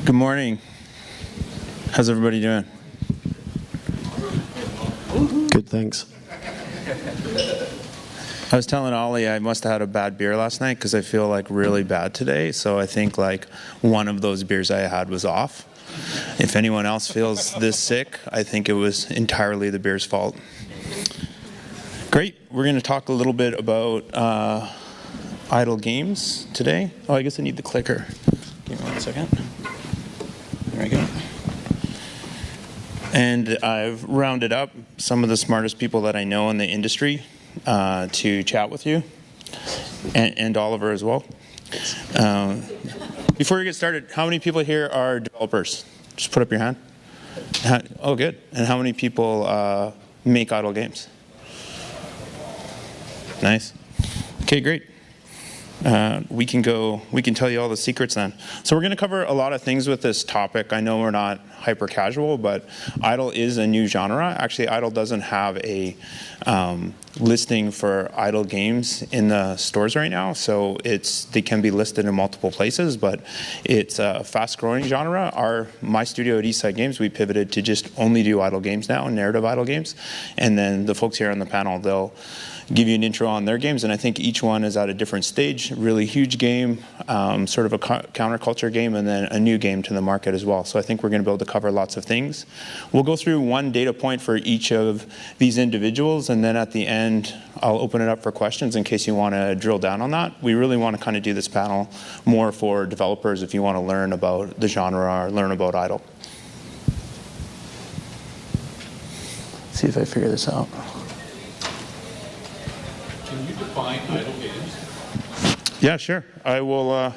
Good morning. How's everybody doing? Good, thanks. I was telling Ollie I must have had a bad beer last night because I feel like really bad today. So I think like one of those beers I had was off. If anyone else feels this sick, I think it was entirely the beer's fault. Great. We're going to talk a little bit about idle games today. Oh, I guess I need the clicker. Give me 1 second. There we go. And I've rounded up some of the smartest people that I know in the industry to chat with you, and Oliver as well. Before we get started, how many people here are developers? Just put up your hand. Oh, good. And how many people make idle games? Nice. Okay, great. We can tell you all the secrets then. So we're going to cover a lot of things with this topic. I know we're not hyper casual, but idle is a new genre. Actually, idle doesn't have a listing for idle games in the stores right now. So they can be listed in multiple places, but it's a fast growing genre. My studio at Eastside Games, we pivoted to just only do idle games now, narrative idle games. And then the folks here on the panel, they'll give you an intro on their games, and I think each one is at a different stage. Really huge game, sort of a counterculture game, and then a new game to the market as well. So I think we're going to be able to cover lots of things. We'll go through one data point for each of these individuals, and then at the end, I'll open it up for questions in case you want to drill down on that. We really want to kind of do this panel more for developers if you want to learn about the genre or learn about idle. Let's see if I figure this out. Can you define idle games? Yeah, sure. I will.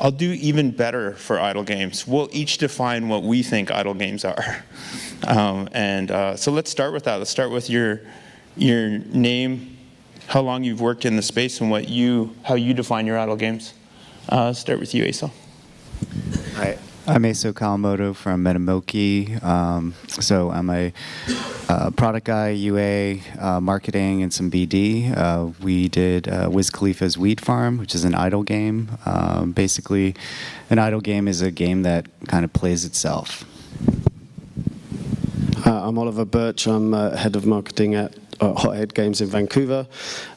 I'll do even better for idle games. We'll each define what we think idle games are, so let's start with that. Let's start with your name, how long you've worked in the space, and how you define your idle games. Start with you, Eiso. Hi. I'm Eiso Kawamoto from Metamoki. So I'm a product guy, UA, marketing, and some BD. We did Wiz Khalifa's Weed Farm, which is an idle game. Basically, an idle game is a game that kind of plays itself. I'm Oliver Birch. I'm head of marketing at Hothead Games in Vancouver.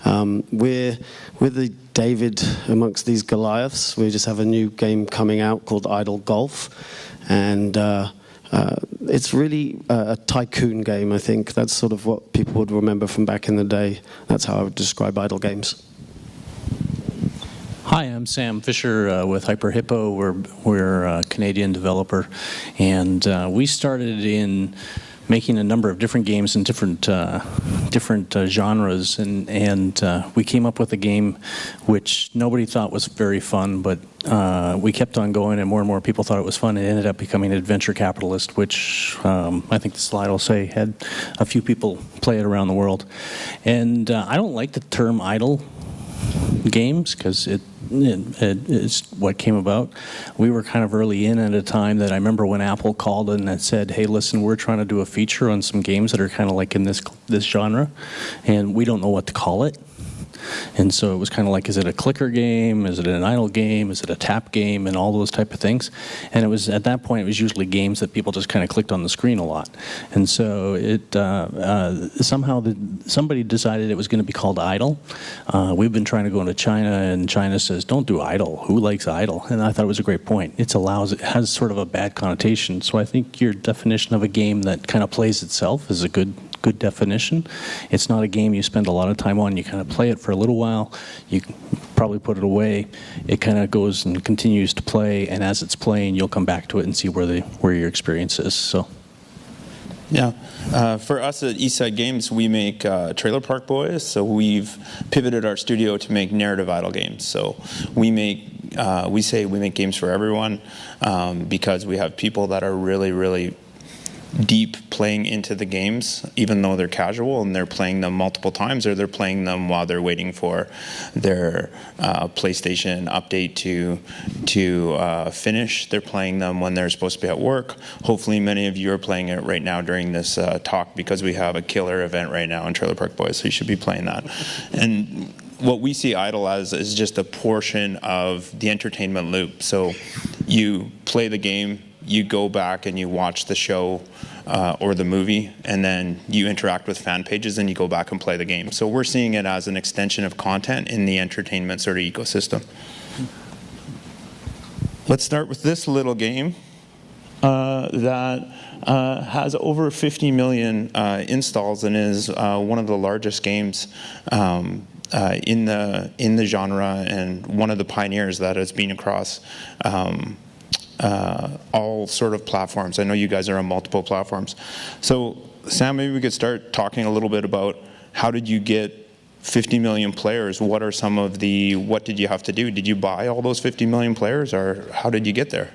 We're the David amongst these Goliaths. We just have a new game coming out called Idle Golf, and it's really a tycoon game. I think that's sort of what people would remember from back in the day. That's how I would describe idle games. Hi, I'm Sam Fisher with Hippo. We're a Canadian developer, and we started in making a number of different games in different genres, and we came up with a game which nobody thought was very fun, but we kept on going, and more people thought it was fun. It ended up becoming Adventure Capitalist, which I think the slide will say had a few people play it around the world. And I don't like the term idle games because it's what came about. We were kind of early in at a time that I remember when Apple called and it said, hey, listen, we're trying to do a feature on some games that are kind of like in this genre, and we don't know what to call it. And so it was kind of like, is it a clicker game? Is it an idle game? Is it a tap game? And all those type of things. And it was, at that point, it was usually games that people just kind of clicked on the screen a lot. And so it somehow somebody decided it was going to be called idle. We've been trying to go into China, and China says, don't do idle. Who likes idle? And I thought it was a great point. It has sort of a bad connotation. So I think your definition of a game that kind of plays itself is a good definition. It's not a game you spend a lot of time on. You kind of play it for a little while. You probably put it away. It kind of goes and continues to play, and as it's playing, you'll come back to it and see where your experience is. So, yeah, for us at Eastside Games, we make Trailer Park Boys. So we've pivoted our studio to make narrative idle games. So we say we make games for everyone because we have people that are really, really deep playing into the games, even though they're casual and they're playing them multiple times, or they're playing them while they're waiting for their PlayStation update to finish. They're playing them when they're supposed to be at work. Hopefully many of you are playing it right now during this talk, because we have a killer event right now in Trailer Park Boys, so you should be playing that. And what we see idle as is just a portion of the entertainment loop. So you play the game, you go back and you watch the show or the movie, and then you interact with fan pages and you go back and play the game. So we're seeing it as an extension of content in the entertainment sort of ecosystem. Let's start with this little game that has over 50 million installs and is one of the largest games in the genre, and one of the pioneers that has been across all sort of platforms. I know you guys are on multiple platforms. So Sam, maybe we could start talking a little bit about how did you get 50 million players? What are some of the, what did you have to do? Did you buy all those 50 million players, or how did you get there?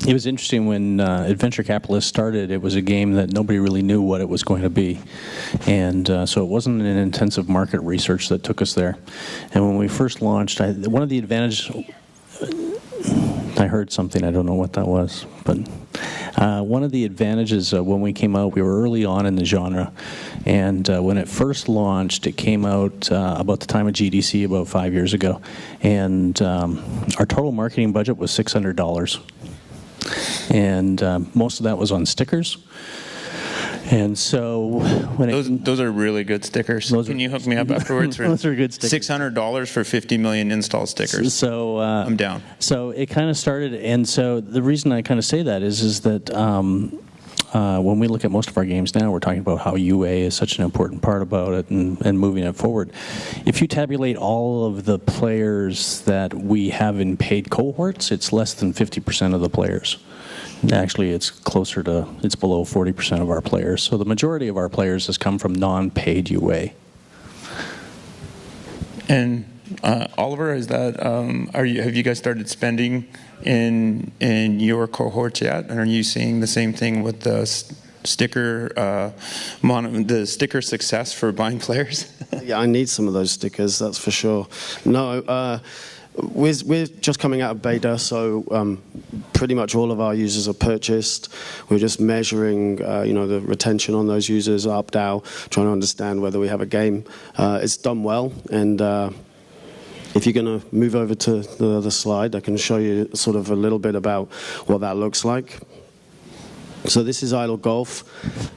It was interesting when Adventure Capitalist started. It was a game that nobody really knew what it was going to be. And so it wasn't an intensive market research that took us there. And when we first launched, one of the advantages, I heard something, I don't know what that was, but one of the advantages when we came out, we were early on in the genre, and when it first launched, it came out about the time of GDC about 5 years ago, and our total marketing budget was $600, and most of that was on stickers. And so when those are really good stickers. Can you hook me up afterwards? Those are good stickers. $600 for 50 million install stickers. So I'm down. So it kind of started, and so the reason I kind of say that is that when we look at most of our games now, we're talking about how UA is such an important part about it and moving it forward. If you tabulate all of the players that we have in paid cohorts, it's less than 50% of the players. Actually, it's closer to, it's below 40% of our players. So the majority of our players has come from non-paid UA. And Oliver, is that, have you guys started spending in your cohorts yet? And are you seeing the same thing with the sticker, the sticker success for buying players? Yeah, I need some of those stickers, that's for sure. No, we're just coming out of beta, so pretty much all of our users are purchased. We're just measuring, the retention on those users up, down, trying to understand whether we have a game. It's done well, and if you're going to move over to the other slide, I can show you sort of a little bit about what that looks like. So this is Idle Golf.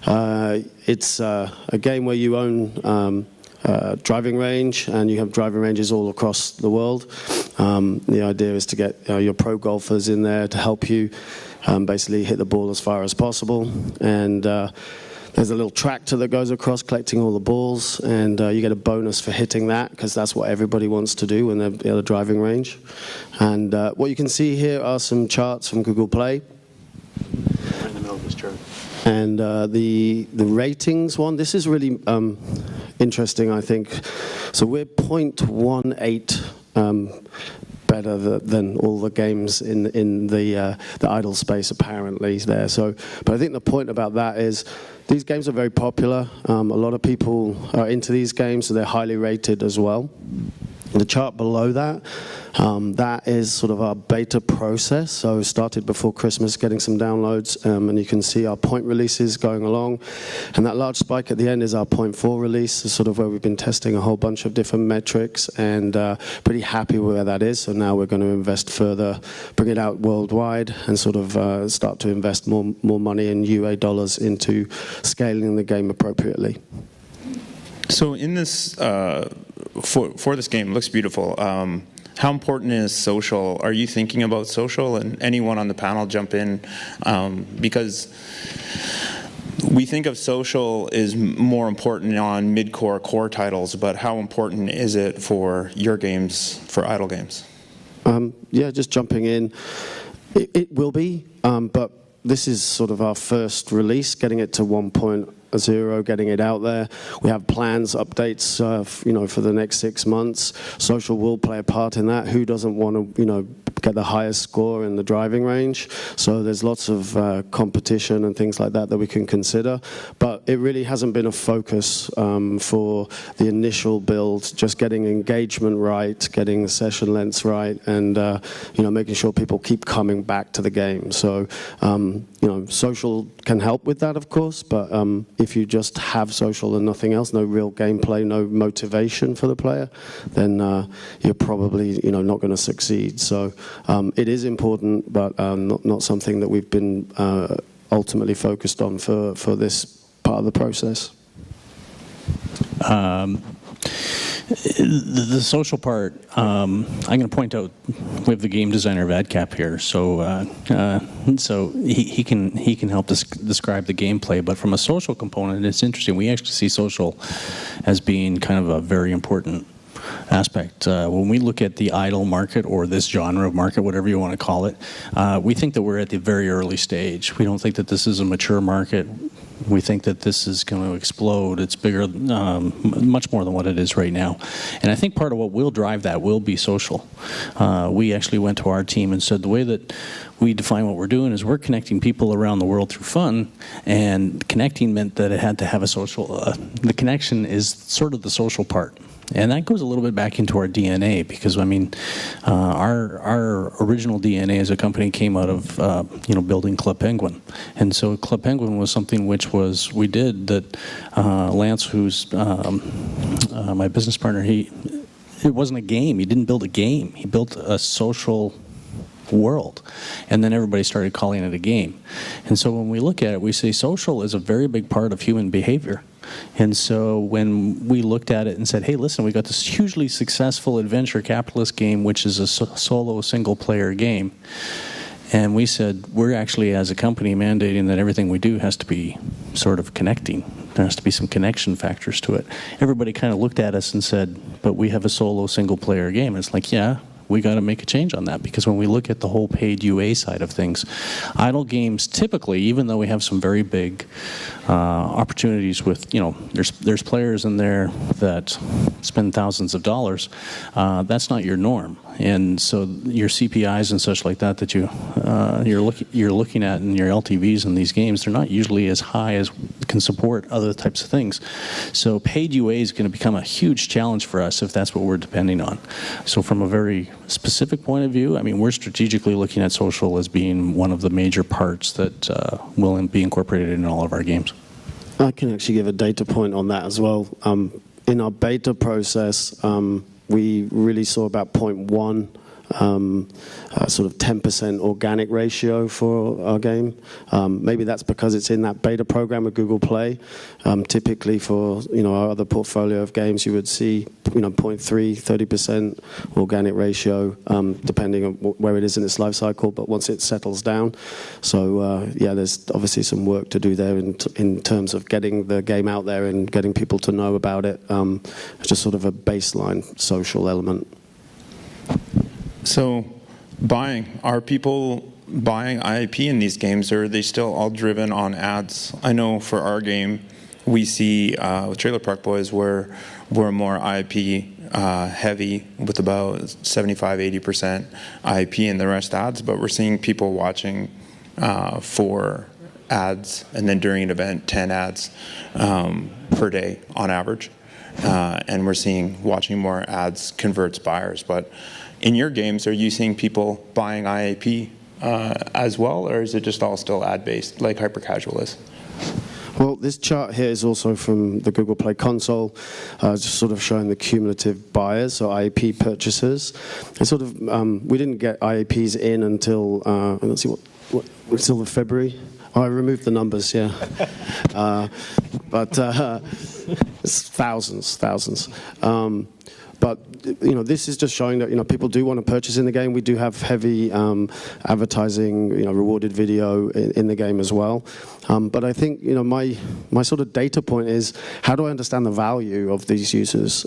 It's a game where you own driving range, and you have driving ranges all across the world. The idea is to get your pro golfers in there to help you basically hit the ball as far as possible. And there's a little tractor that goes across collecting all the balls, and you get a bonus for hitting that, because that's what everybody wants to do when they're at the driving range. And what you can see here are some charts from Google Play. In the middle of this chart. And the ratings one, this is really interesting, I think. So we're 0.18 better than all the games in the idle space apparently there. So, but I think the point about that is these games are very popular. A lot of people are into these games, so they're highly rated as well. The chart below that, that is sort of our beta process. So we started before Christmas getting some downloads, and you can see our point releases going along. And that large spike at the end is our 0.4 release, is sort of where we've been testing a whole bunch of different metrics, and pretty happy where that is. So now we're going to invest further, bring it out worldwide, and sort of start to invest more money in UA dollars into scaling the game appropriately. So in this, for this game, it looks beautiful. How important is social? Are you thinking about social? And anyone on the panel jump in, because we think of social is more important on mid-core core titles, but how important is it for your games, for idle games? Yeah, just jumping in. It will be, but this is sort of our first release, getting it to 1.0, getting it out there. We have plans, updates, for the next 6 months. Social will play a part in that. Who doesn't want to, get the highest score in the driving range. So there's lots of competition and things like that we can consider. But it really hasn't been a focus for the initial build, just getting engagement right, getting the session lengths right, and making sure people keep coming back to the game. So social can help with that, of course, but if you just have social and nothing else, no real gameplay, no motivation for the player, then you're probably not going to succeed. So it is important, but not something that we've been ultimately focused on for this part of the process. The social part, I'm going to point out, we have the game designer of AdCap here, so he can help describe the gameplay. But from a social component, it's interesting. We actually see social as being kind of a very important aspect. When we look at the idle market, or this genre of market, whatever you want to call it, we think that we're at the very early stage. We don't think that this is a mature market. We think that this is going to explode. It's bigger, much more than what it is right now. And I think part of what will drive that will be social. We actually went to our team and said the way that we define what we're doing is we're connecting people around the world through fun, and connecting meant that it had to have a social, the connection is sort of the social part. And that goes a little bit back into our DNA, because our original DNA as a company came out of building Club Penguin, and so Club Penguin was something which we did that Lance, who's my business partner, it wasn't a game. He didn't build a game. He built a social world, and then everybody started calling it a game. And so when we look at it, we say social is a very big part of human behavior. And so when we looked at it and said, hey, listen, we got this hugely successful adventure capitalist game, which is a solo single-player game, and we said, we're actually, as a company, mandating that everything we do has to be sort of connecting. There has to be some connection factors to it. Everybody kind of looked at us and said, but we have a solo single-player game. And it's like, yeah, we got to make a change on that, because when we look at the whole paid UA side of things, idle games typically, even though we have some very big opportunities with, there's players in there that spend thousands of dollars, that's not your norm. And so your CPIs and such like that you're looking at in your LTVs in these games, they're not usually as high as can support other types of things. So paid UA is going to become a huge challenge for us if that's what we're depending on. So from a very specific point of view, I mean, we're strategically looking at social as being one of the major parts that will be incorporated in all of our games. I can actually give a data point on that as well. In our beta process, we really saw about 0.1 sort of 10% organic ratio for our game. Maybe that's because it's in that beta program with Google Play. Typically for our other portfolio of games, you would see 0.3, 30% organic ratio, depending on where it is in its life cycle, but once it settles down. So yeah, there's obviously some work to do there in terms of getting the game out there and getting people to know about it. It's just sort of a baseline social element. So are people buying IAP in these games, or are they still all driven on ads? I know for our game, we see with Trailer Park Boys, we're more IAP heavy with about 75-80% IAP and the rest ads, but we're seeing people watching for ads, and then during an event, 10 ads per day on average. And we're seeing watching more ads converts buyers. But in your games, are you seeing people buying IAP as well, or is it just all still ad-based like hyper casual is? Well, this chart here is also from the Google Play console, just sort of showing the cumulative buyers, so IAP purchasers. And sort of, we didn't get IAPs in until, let's see, until the February. Oh, I removed the numbers, yeah. But it's thousands. But this is just showing that people do want to purchase in the game. We do have heavy advertising, rewarded video in the game as well. But I think my sort of data point is, how do I understand the value of these users?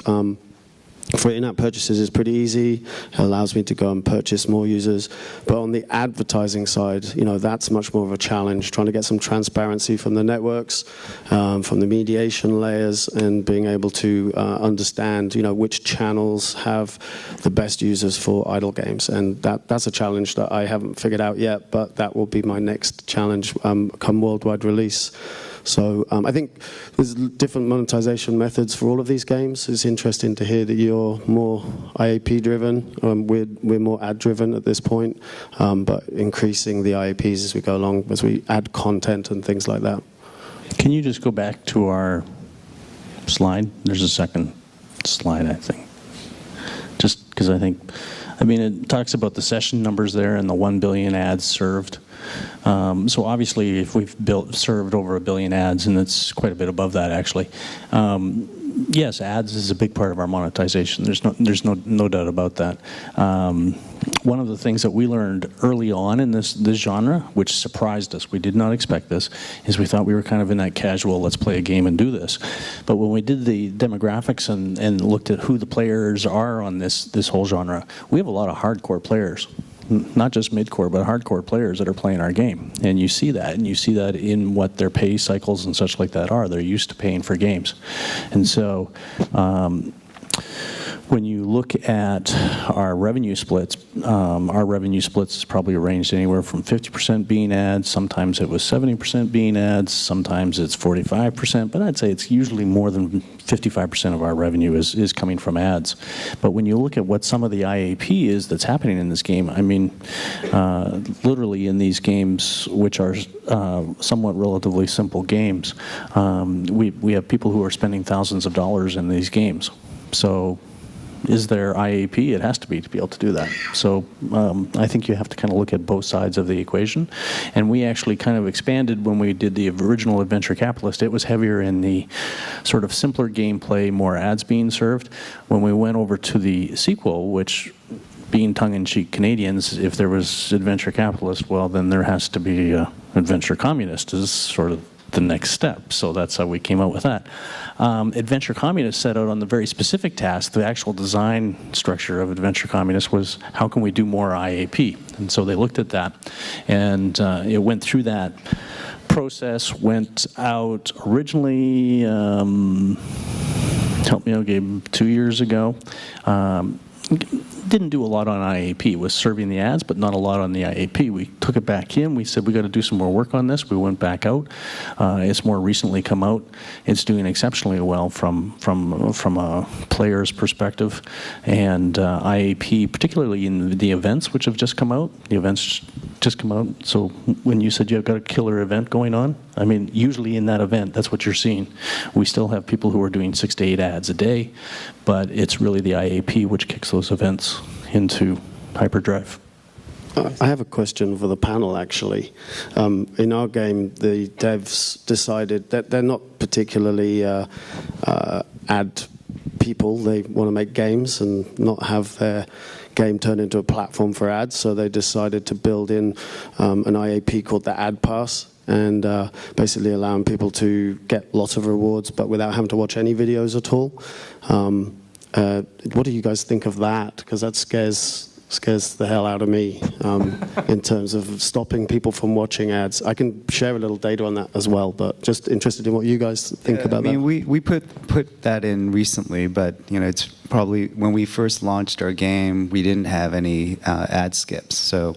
for in-app purchases, it's pretty easy. It allows me to go and purchase more users. But on the advertising side, that's much more of a challenge, trying to get some transparency from the networks, from the mediation layers, and being able to understand, which channels have the best users for idle games. And that's a challenge that I haven't figured out yet, but that will be my next challenge come worldwide release. So I think there's different monetization methods for all of these games. It's interesting to hear that you're more IAP driven. We're more ad driven at this point, but increasing the IAPs as we go along, as we add content and things like that. Can you just go back to our slide? There's a second slide, I think. Just because it talks about the session numbers there and the 1 billion ads served. So obviously, if we've served over 1 billion ads, and it's quite a bit above that actually, yes, ads is a big part of our monetization. There's no doubt about that. One of the things that we learned early on in this genre, which surprised us, we did not expect this, is we thought we were kind of in that casual, let's play a game and do this. But when we did the demographics and looked at who the players are on this whole genre, we have a lot of hardcore players. Not just mid-core, but hardcore players that are playing our game. And you see that in what their pay cycles and such like that are. They're used to paying for games. And so when you look at our revenue splits is probably arranged anywhere from 50% being ads, sometimes it was 70% being ads, sometimes it's 45%, but I'd say it's usually more than 55% of our revenue is coming from ads. But when you look at what some of the IAP is that's happening in this game, literally in these games, which are somewhat relatively simple games, we have people who are spending thousands of dollars in these games. So is there IAP? It has to be able to do that. So I think you have to kind of look at both sides of the equation. And we actually kind of expanded when we did the original Adventure Capitalist. It was heavier in the sort of simpler gameplay, more ads being served. When we went over to the sequel, which being tongue-in-cheek Canadians, if there was Adventure Capitalist, well, then there has to be Adventure Communist is sort of the next step. So that's how we came out with that. Adventure Communist set out on the very specific task. The actual design structure of Adventure Communist was, how can we do more IAP? And so they looked at that, and it went through that process, went out originally, help me out, Gabe, 2 years ago. Didn't do a lot on IAP. It was serving the ads, but not a lot on the IAP. We took it back in. We said, we got to do some more work on this. We went back out. It's more recently come out. It's doing exceptionally well from a player's perspective. And IAP, particularly in the events which have just come out, the events just come out. So when you said you've got a killer event going on, usually in that event, that's what you're seeing. We still have people who are doing 6 to 8 ads a day, but it's really the IAP which kicks those events into hyperdrive. I have a question for the panel, actually. In our game, the devs decided that they're not particularly ad people. They want to make games and not have their game turn into a platform for ads, so they decided to build in an IAP called the Ad Pass, and basically allowing people to get lots of rewards but without having to watch any videos at all. What do you guys think of that? Because that scares the hell out of me in terms of stopping people from watching ads. I can share a little data on that as well, but just interested in what you guys think about that. We put that in recently, but it's probably when we first launched our game, we didn't have any ad skips. So,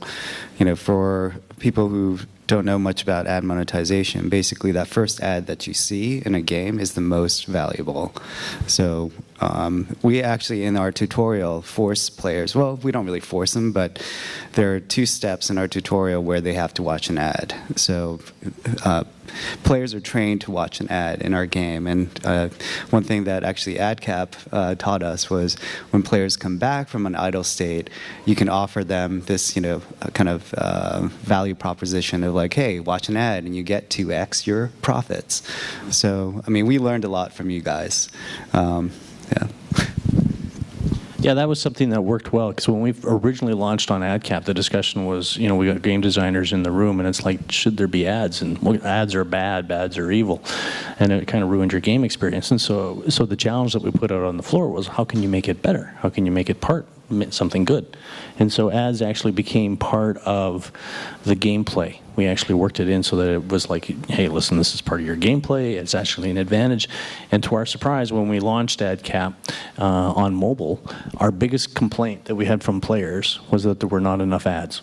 for people who don't know much about ad monetization, basically that first ad that you see in a game is the most valuable. So we actually, in our tutorial, force players, well, we don't really force them, but there are 2 steps in our tutorial where they have to watch an ad. So players are trained to watch an ad in our game. And one thing that actually AdCap taught us was when players come back from an idle state, you can offer them this, kind of value proposition of like, hey, watch an ad and you get 2x your profits. So, we learned a lot from you guys. Yeah. Yeah, that was something that worked well, because when we originally launched on AdCap, the discussion was, we got game designers in the room, and it's like, should there be ads? And well, ads are bad, ads are evil, and it kind of ruined your game experience. And so the challenge that we put out on the floor was, how can you make it better? How can you make it something good? And so ads actually became part of the gameplay. We actually worked it in so that it was like, hey, listen, this is part of your gameplay. It's actually an advantage. And to our surprise, when we launched AdCap on mobile, our biggest complaint that we had from players was that there were not enough ads.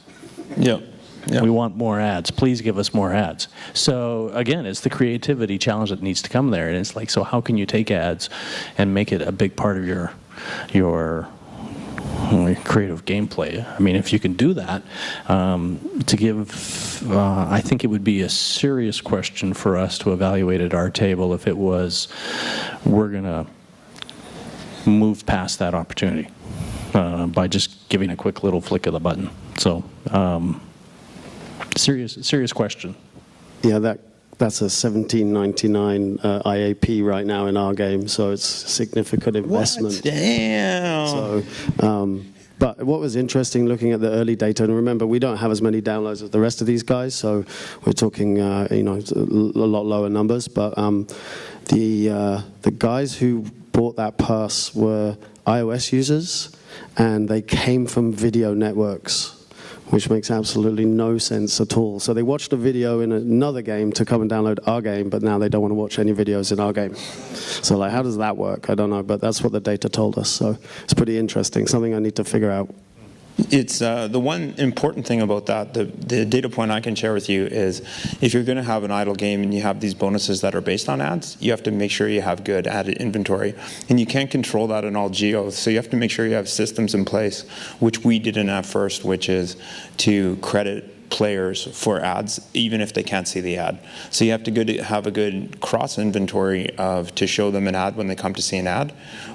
Yeah. Yeah. We want more ads. Please give us more ads. So again, it's the creativity challenge that needs to come there. And it's like, so how can you take ads and make it a big part of your creative gameplay? I mean, if you can do that, I think it would be a serious question for us to evaluate at our table if it was, we're going to move past that opportunity by just giving a quick little flick of the button. So, serious question. Yeah, that's a $17.99 IAP right now in our game, so it's a significant investment. What? Damn. So, but what was interesting looking at the early data, and remember, we don't have as many downloads as the rest of these guys, so we're talking, a lot lower numbers. But the guys who bought that pass were iOS users, and they came from video networks, which makes absolutely no sense at all. So they watched a video in another game to come and download our game, but now they don't want to watch any videos in our game. So like, how does that work? I don't know, but that's what the data told us. So it's pretty interesting, something I need to figure out. It's the one important thing about that, the data point I can share with you is, if you're going to have an idle game and you have these bonuses that are based on ads, you have to make sure you have good ad inventory. And you can't control that in all geos, so you have to make sure you have systems in place, which we didn't have first, which is to credit players for ads, even if they can't see the ad. So you have to have a good cross inventory to show them an ad when they come to see an ad,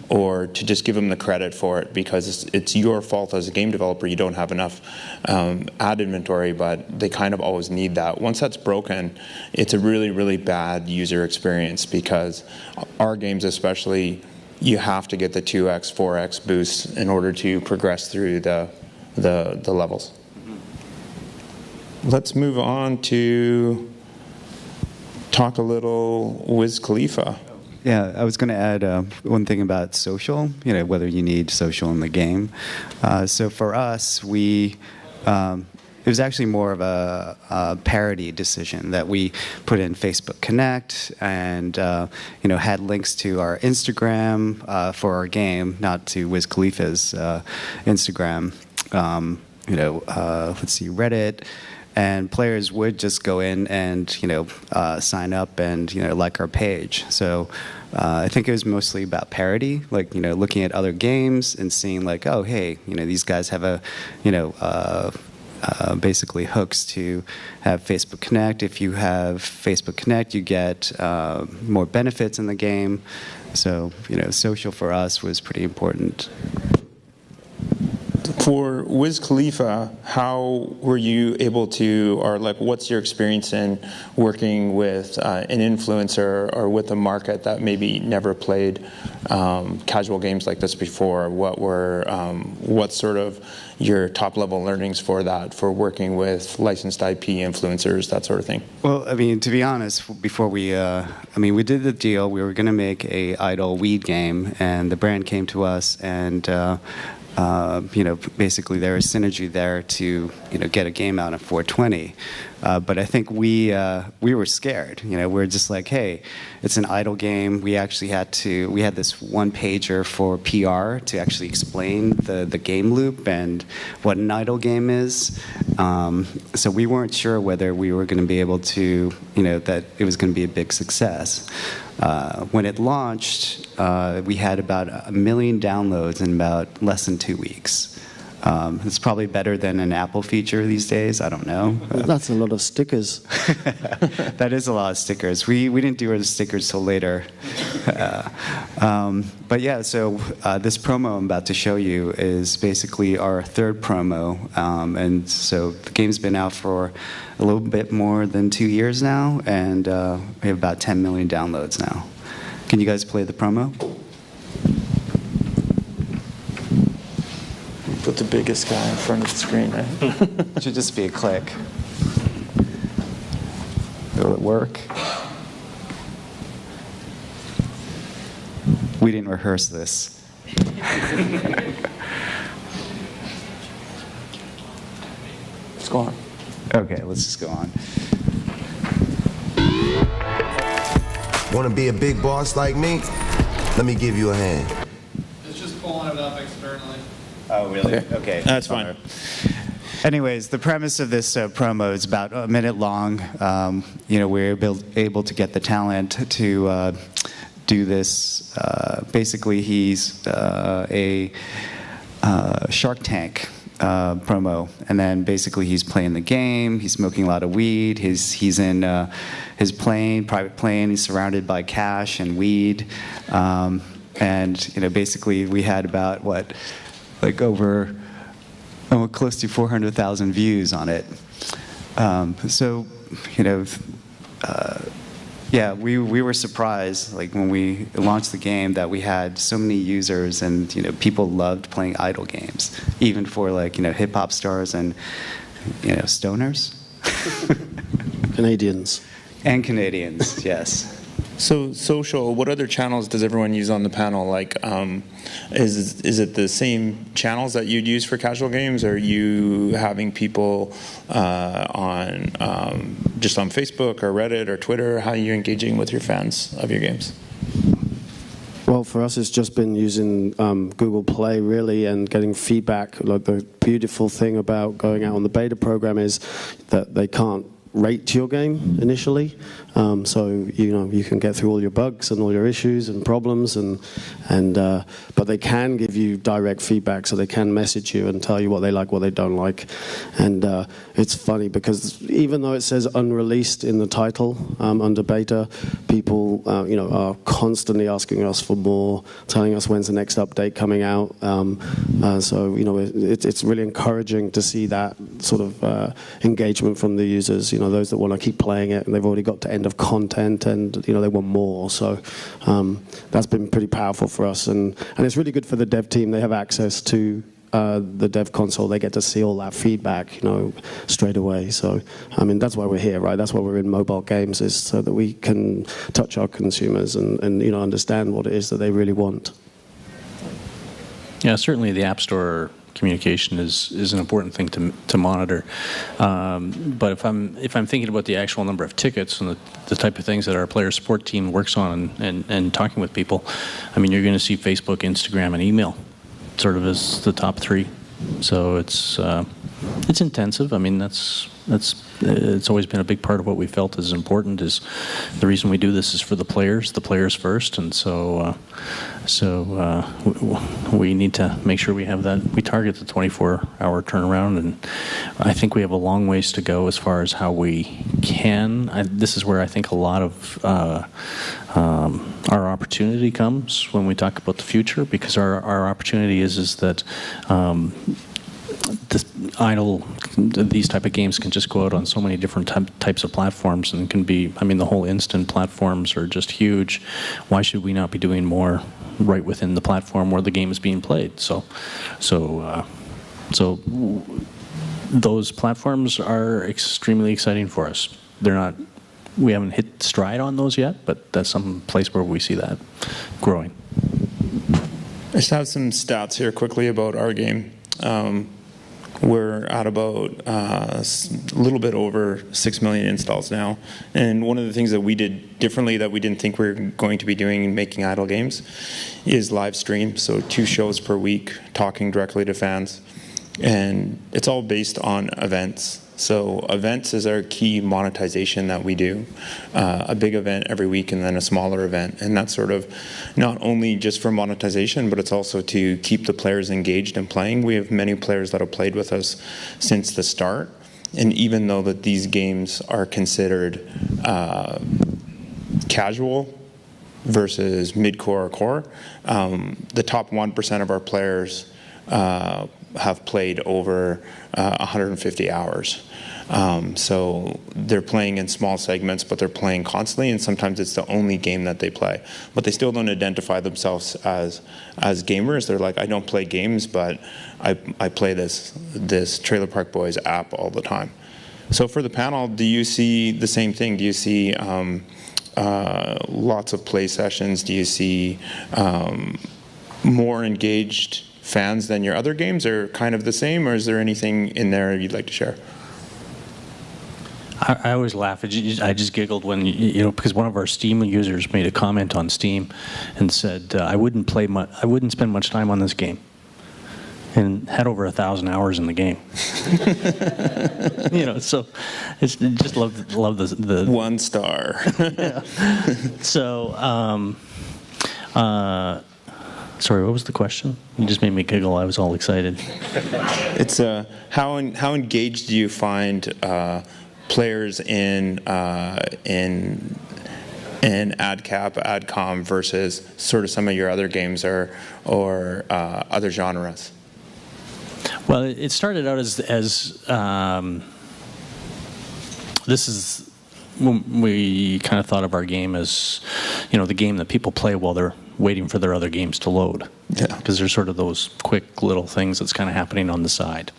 or to just give them the credit for it because it's your fault as a game developer you don't have enough ad inventory, but they kind of always need that. Once that's broken, it's a really, really bad user experience, because our games especially, you have to get the 2x, 4x boosts in order to progress through the levels. Let's move on to talk a little Wiz Khalifa. Yeah, I was going to add one thing about social, whether you need social in the game. So for us, it was actually more of a parity decision that we put in Facebook Connect and, had links to our Instagram for our game, not to Wiz Khalifa's Instagram. Let's see, Reddit. And players would just go in and, sign up and, like our page. So I think it was mostly about parity, like, looking at other games and seeing like, oh, hey, these guys have basically hooks to have Facebook Connect. If you have Facebook Connect, you get more benefits in the game. So, social for us was pretty important. For Wiz Khalifa, how were you able to, or like, what's your experience in working with an influencer or with a market that maybe never played casual games like this before? What's sort of your top-level learnings for that, for working with licensed IP influencers, that sort of thing? Well, I mean, to be honest, before we did the deal. We were going to make a idle weed game, and the brand came to us and. Basically there is synergy there to, get a game out at 420. But I think we were scared. We're just like, hey, it's an idle game. We actually we had this one pager for PR to actually explain the game loop and what an idle game is. So we weren't sure whether we were going to be able to, that it was going to be a big success. When it launched, we had about 1 million downloads in about less than 2 weeks. It's probably better than an Apple feature these days. I don't know. That's a lot of stickers. That is a lot of stickers. We didn't do our stickers till later. But yeah, so this promo I'm about to show you is basically our third promo. And so the game's been out for a little bit more than 2 years now, and we have about 10 million downloads now. Can you guys play the promo? Put the biggest guy in front of the screen, right? It should just be a click. Will it work? We didn't rehearse this. Let's go on. Okay, let's just go on. Want to be a big boss like me? Let me give you a hand. It's just pulling it up externally. Oh, really? Okay. That's fine. Anyways, the premise of this promo is about a minute long. We're able to get the talent to do this. Basically, he's a Shark Tank promo, and then basically he's playing the game. He's smoking a lot of weed. He's in his plane, private plane. He's surrounded by cash and weed, and basically we had about over close to 400,000 views on it. Yeah, we were surprised, when we launched the game, that we had so many users, and people loved playing idle games, even for hip hop stars and stoners. Canadians. And Canadians, yes. So social, what other channels does everyone use on the panel? Is it the same channels that you'd use for casual games? Or are you having people just on Facebook or Reddit or Twitter? How are you engaging with your fans of your games? Well, for us, it's just been using Google Play, really, and getting feedback. The beautiful thing about going out on the beta program is that they can't rate your game initially, so you can get through all your bugs and all your issues and problems, but they can give you direct feedback, so they can message you and tell you what they like, what they don't like. And it's funny because even though it says unreleased in the title under beta, people are constantly asking us for more, telling us when's the next update coming out. So it's really encouraging to see that sort of engagement from the users. Those that want to keep playing it, and they've already got to end of content, and they want more. So that's been pretty powerful for us, and it's really good for the dev team. They have access to the dev console. They get to see all that feedback, straight away. So that's why we're here, right? That's why we're in mobile games, is so that we can touch our consumers and understand what it is that they really want. Yeah, certainly the App Store communication is an important thing to monitor. But if I'm thinking about the actual number of tickets and the type of things that our player support team works on and talking with people, you're going to see Facebook, Instagram, and email sort of as the top three. So it's intensive. It's always been a big part of what we felt is important. Is the reason we do this is for the players first, and so we need to make sure we have that. We target the 24-hour turnaround, and I think we have a long ways to go as far as how we can. This is where I think a lot of our opportunity comes when we talk about the future, because our opportunity is that these type of games can just go out on so many different types of platforms, and can be, the whole instant platforms are just huge. Why should we not be doing more right within the platform where the game is being played? So those platforms are extremely exciting for us. We haven't hit stride on those yet, but that's some place where we see that growing. I just have some stats here quickly about our game. We're at about a little bit over 6 million installs now. And one of the things that we did differently that we didn't think we were going to be doing in making idle games is live stream. So 2 shows per week, talking directly to fans. And it's all based on events. So events is our key monetization that we do. A big event every week and then a smaller event. And that's sort of not only just for monetization, but it's also to keep the players engaged and playing. We have many players that have played with us since the start. And even though that these games are considered casual versus mid-core or core, the top 1% of our players have played over 150 hours. So they're playing in small segments, but they're playing constantly, and sometimes it's the only game that they play. But they still don't identify themselves as gamers. They're like, I don't play games, but I play this Trailer Park Boys app all the time. So for the panel, do you see the same thing? Do you see lots of play sessions? Do you see more engaged fans than your other games, or kind of the same, or is there anything in there you'd like to share? I always laugh. I just giggled when, because one of our Steam users made a comment on Steam and said, I wouldn't spend much time on this game, and had over 1,000 hours in the game. So it's just love the 1 star. Yeah. So, sorry, what was the question? You just made me giggle. I was all excited. It's how engaged do you find players in AdCap, AdCom versus sort of some of your other games or other genres? Well, it started out as this is when we kind of thought of our game as, the game that people play while they're waiting for their other games to load. Yeah. Because there's sort of those quick little things that's kind of happening on the side.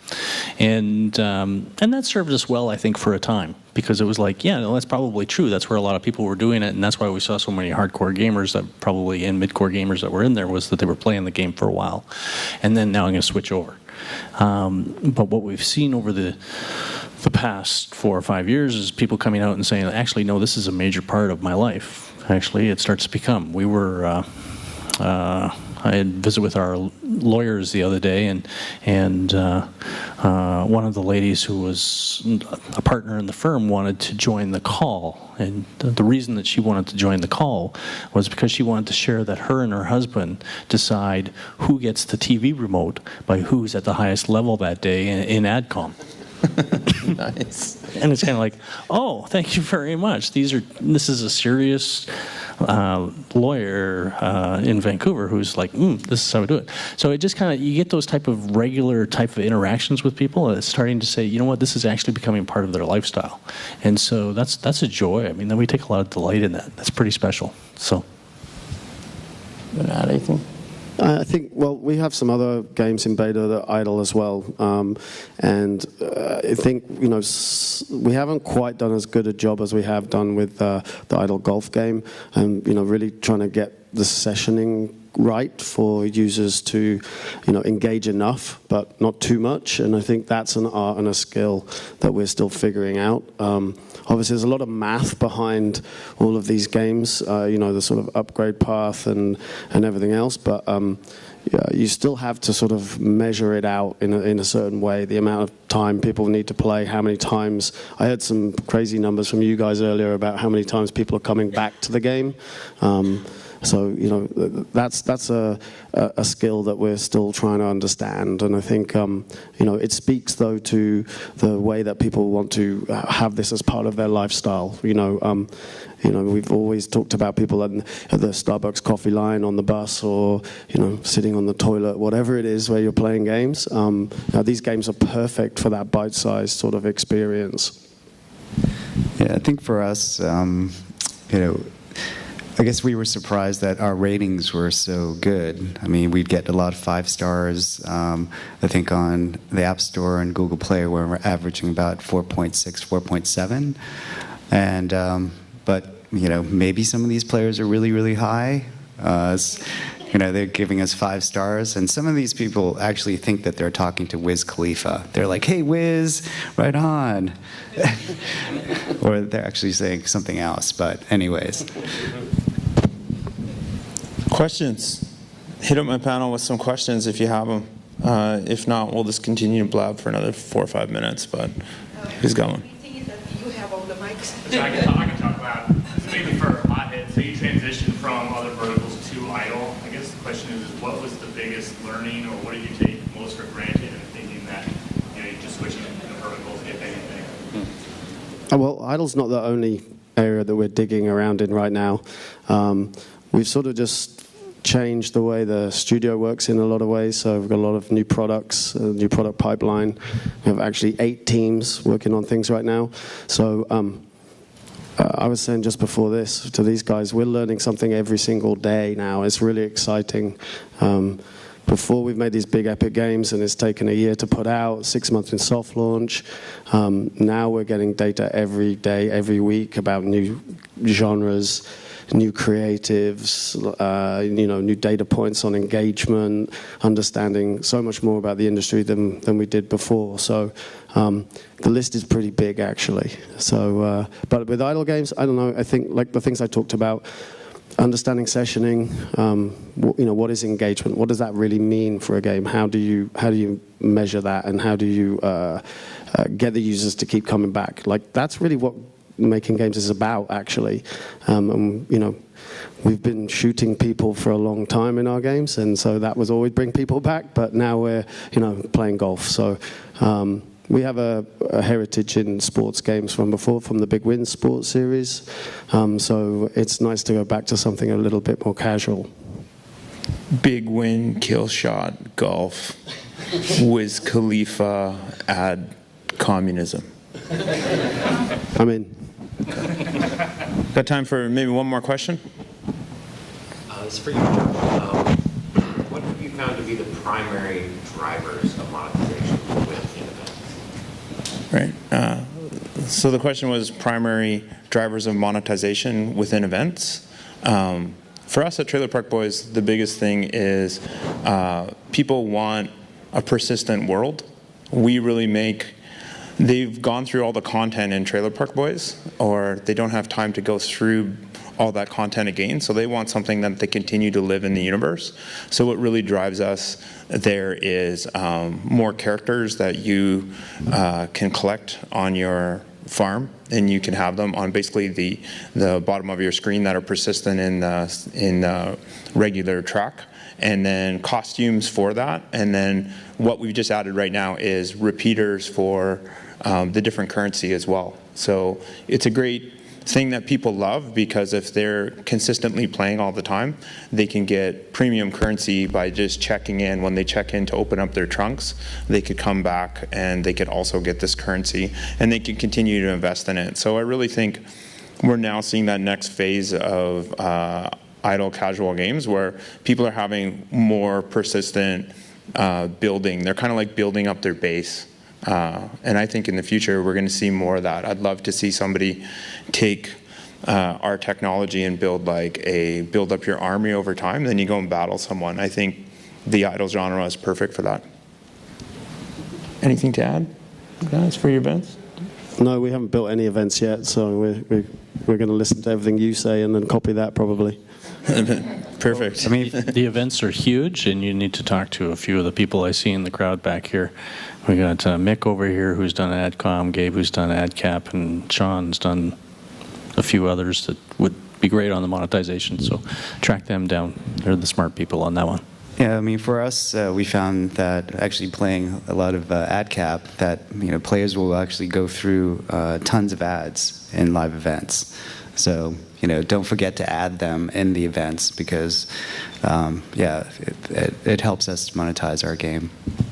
And that served us well, I think, for a time. Because it was like, that's probably true. That's where a lot of people were doing it. And that's why we saw so many hardcore gamers and mid-core gamers that were in there, was that they were playing the game for a while. And then now I'm going to switch over. But what we've seen over the past 4 or 5 years is people coming out and saying, actually, no, this is a major part of my life. Actually, it starts to become. We were, I had visited with our lawyers the other day, and one of the ladies who was a partner in the firm wanted to join the call. And the reason that she wanted to join the call was because she wanted to share that her and her husband decide who gets the TV remote by who's at the highest level that day in AdCom. Nice. And it's kind of like, oh, thank you very much. This is a serious lawyer in Vancouver who's like, this is how we do it. So it just kind of, you get those type of regular type of interactions with people, and it's starting to say, you know what, this is actually becoming part of their lifestyle. And so that's a joy. I mean, we take a lot of delight in that. That's pretty special. So. You want to add anything? I think, we have some other games in beta that are idle as well. And I think, we haven't quite done as good a job as we have done with the idle golf game. And, really trying to get the sessioning right for users to, engage enough, but not too much. And I think that's an art and a skill that we're still figuring out. Obviously, there's a lot of math behind all of these games, the sort of upgrade path and everything else. But you still have to sort of measure it out in a certain way, the amount of time people need to play, how many times. I heard some crazy numbers from you guys earlier about how many times people are coming back to the game. So, that's a skill that we're still trying to understand. And I think, it speaks, though, to the way that people want to have this as part of their lifestyle. We've always talked about people at the Starbucks coffee line, on the bus, or, sitting on the toilet, whatever it is where you're playing games. These games are perfect for that bite-sized sort of experience. Yeah, I think for us, I guess we were surprised that our ratings were so good. I mean, we'd get a lot of 5 stars. I think on the App Store and Google Play, where we're averaging about 4.6, 4.7. And but maybe some of these players are really, really high. They're giving us 5 stars, and some of these people actually think that they're talking to Wiz Khalifa. They're like, "Hey, Wiz, right on," or they're actually saying something else. But anyways. Questions? Hit up my panel with some questions if you have them. If not, we'll just continue to blab for another 4 or 5 minutes, but who's going? You have all the mics. So I can talk about, this may be for Hothead, so you transitioned from other verticals to idle. I guess the question is what was the biggest learning, or what did you take most for granted in thinking that you're just switching the verticals, if anything? Well, idle's not the only area that we're digging around in right now. We've sort of just changed the way the studio works in a lot of ways. So we've got a lot of new products, new product pipeline. We have actually 8 teams working on things right now. So I was saying just before this to these guys, we're learning something every single day now. It's really exciting. Before, we've made these big epic games and it's taken a year to put out, 6 months in soft launch. Now we're getting data every day, every week about new genres, new creatives, new data points on engagement, understanding so much more about the industry than we did before. So the list is pretty big, actually. So, but with idle games, I don't know. I think like the things I talked about, understanding sessioning, what is engagement? What does that really mean for a game? How do you measure that, and how do you get the users to keep coming back? Like that's really what making games is about, actually. We've been shooting people for a long time in our games, and so that was always bring people back. But now we're playing golf, so. We have a heritage in sports games from before, from the Big Win sports series. So it's nice to go back to something a little bit more casual. Big Win, kill shot, golf, Wiz Khalifa, add communism. I'm in. Got time for maybe one more question? This is for you, Josh. What have you found to be the primary drivers of monetization within events? Right. So the question was primary drivers of monetization within events. For us at Trailer Park Boys, the biggest thing is people want a persistent world. We really they've gone through all the content in Trailer Park Boys, or they don't have time to go through all that content again, so they want something that they continue to live in the universe. So what really drives us there is more characters that you can collect on your farm, and you can have them on basically the bottom of your screen that are persistent in the regular track, and then costumes for that, and then what we've just added right now is repeaters for the different currency as well. So it's a great thing that people love, because if they're consistently playing all the time, they can get premium currency by just checking in. When they check in to open up their trunks, they could come back and they could also get this currency, and they can continue to invest in it. So I really think we're now seeing that next phase of idle casual games where people are having more persistent building. They're kind of like building up their base. And I think in the future we're going to see more of that. I'd love to see somebody take our technology and build up your army over time, then you go and battle someone. I think the idle genre is perfect for that. Anything to add, guys, for your events? No, we haven't built any events yet, so we're going to listen to everything you say and then copy that probably. Perfect. I mean, the events are huge, and you need to talk to a few of the people I see in the crowd back here. We got Mick over here, who's done AdCom, Gabe, who's done AdCap, and Sean's done a few others that would be great on the monetization. So track them down. They're the smart people on that one. Yeah, I mean, for us, we found that actually playing a lot of AdCap, that players will actually go through tons of ads in live events. So don't forget to add them in the events, because it helps us monetize our game.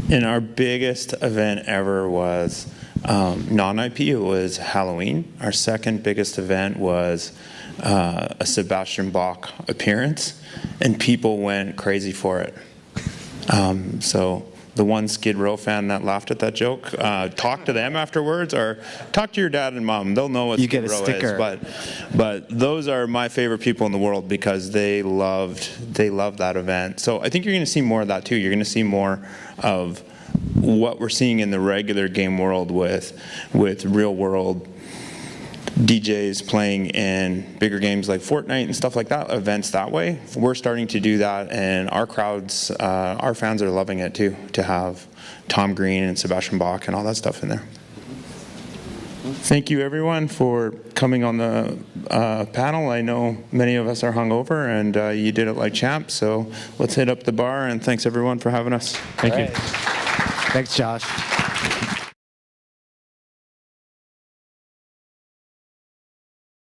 And our biggest event ever was non-IP. It was Halloween. Our second biggest event was a Sebastian Bach appearance, and people went crazy for it. So the one Skid Row fan that laughed at that joke, talk to them afterwards, or talk to your dad and mom. They'll know what Skid Row is. But those are my favorite people in the world, because they loved that event. So I think you're going to see more of that too. You're going to see more of what we're seeing in the regular game world with real world DJs playing in bigger games like Fortnite and stuff like that, events that way. We're starting to do that, and our crowds, our fans are loving it too, to have Tom Green and Sebastian Bach and all that stuff in there. Thank you everyone for coming on the panel. I know many of us are hungover, and you did it like champs, so let's hit up the bar, and thanks everyone for having us. Thank you. Thanks, Josh.